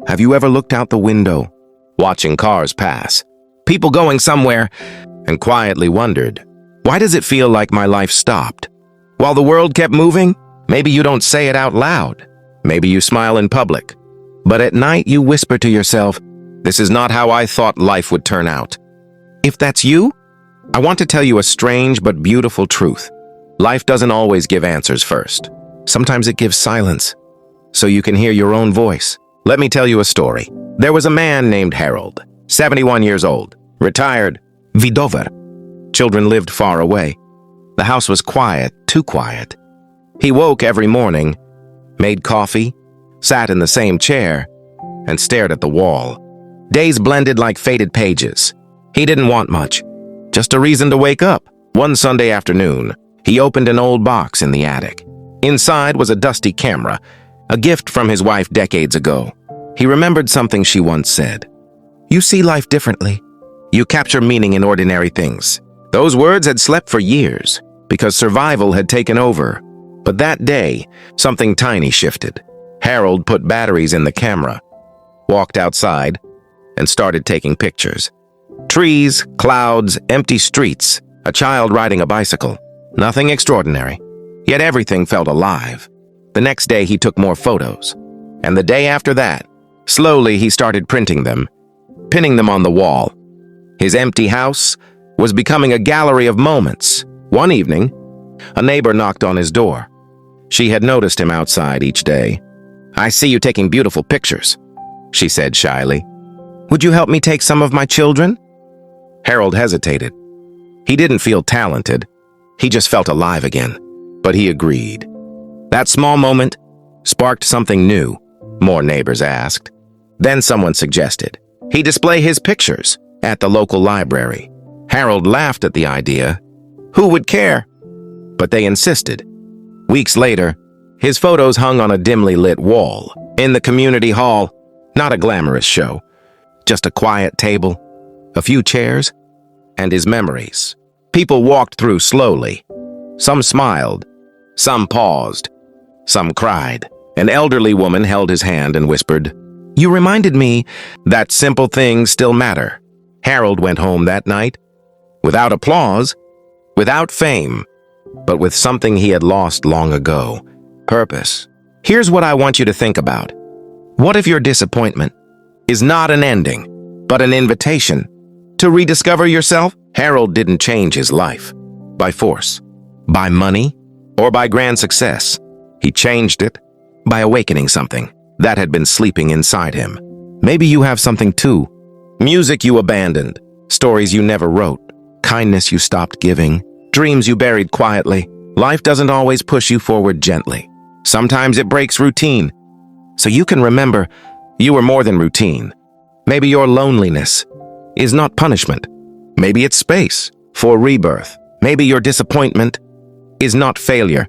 Have you ever looked out the window, watching cars pass, people going somewhere, and quietly wondered, why does it feel like my life stopped? While the world kept moving, maybe you don't say it out loud. Maybe you smile in public. But at night you whisper to yourself, this is not how I thought life would turn out. If that's you, I want to tell you a strange but beautiful truth. Life doesn't always give answers first. Sometimes it gives silence, so you can hear your own voice. Let me tell you a story. There was a man named Harold, 71 years old, retired, rediscovered. Children lived far away. The house was quiet, too quiet. He woke every morning, made coffee, sat in the same chair, and stared at the wall. Days blended like faded pages. He didn't want much, just a reason to wake up. One Sunday afternoon, he opened an old box in the attic. Inside was a dusty camera, a gift from his wife decades ago. He remembered something she once said. You see life differently. You capture meaning in ordinary things. Those words had slept for years because survival had taken over. But that day, something tiny shifted. Harold put batteries in the camera, walked outside, and started taking pictures. Trees, clouds, empty streets, a child riding a bicycle. Nothing extraordinary. Yet everything felt alive. The next day he took more photos. And the day after that, slowly he started printing them, pinning them on the wall. His empty house was becoming a gallery of moments. One evening, a neighbor knocked on his door. She had noticed him outside each day. I see you taking beautiful pictures, she said shyly. Would you help me take some of my children? Harold hesitated. He didn't feel talented. He just felt alive again. But he agreed. That small moment sparked something new, more neighbors asked. Then someone suggested he display his pictures at the local library. Harold laughed at the idea. Who would care? But they insisted. Weeks later, his photos hung on a dimly lit wall in the community hall. Not a glamorous show, just a quiet table, a few chairs, and his memories. People walked through slowly. Some smiled, some paused, some cried. An elderly woman held his hand and whispered, You reminded me that simple things still matter. Harold went home that night, without applause, without fame, but with something he had lost long ago, purpose. Here's what I want you to think about. What if your disappointment is not an ending, but an invitation to rediscover yourself? Harold didn't change his life by force, by money, or by grand success. He changed it by awakening something that had been sleeping inside him. Maybe you have something too. Music you abandoned, stories you never wrote, kindness you stopped giving, dreams you buried quietly. Life doesn't always push you forward gently. Sometimes it breaks routine, so you can remember you were more than routine. Maybe your loneliness is not punishment. Maybe it's space for rebirth. Maybe your disappointment is not failure.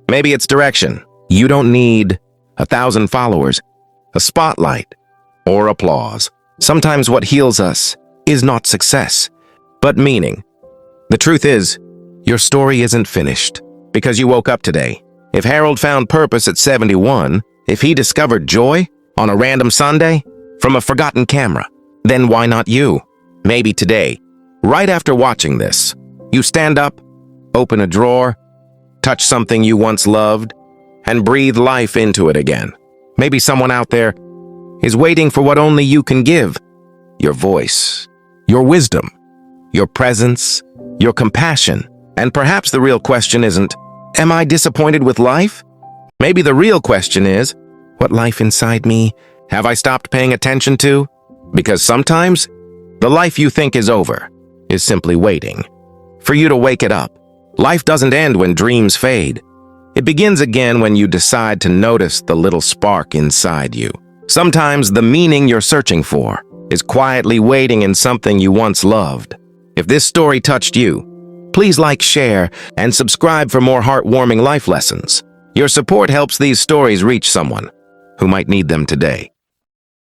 Maybe it's direction. You don't need 1,000 followers, a spotlight, or applause. Sometimes what heals us is not success, but meaning. The truth is, your story isn't finished because you woke up today. If Harold found purpose at 71, if he discovered joy on a random Sunday from a forgotten camera, then why not you? Maybe today, right after watching this, you stand up, open a drawer, touch something you once loved, and breathe life into it again. Maybe someone out there is waiting for what only you can give. Your voice, your wisdom, your presence, your compassion. And perhaps the real question isn't, am I disappointed with life? Maybe the real question is, what life inside me have I stopped paying attention to? Because sometimes, the life you think is over is simply waiting for you to wake it up. Life doesn't end when dreams fade. It begins again when you decide to notice the little spark inside you. Sometimes the meaning you're searching for is quietly waiting in something you once loved. If this story touched you, please like, share, and subscribe for more heartwarming life lessons. Your support helps these stories reach someone who might need them today.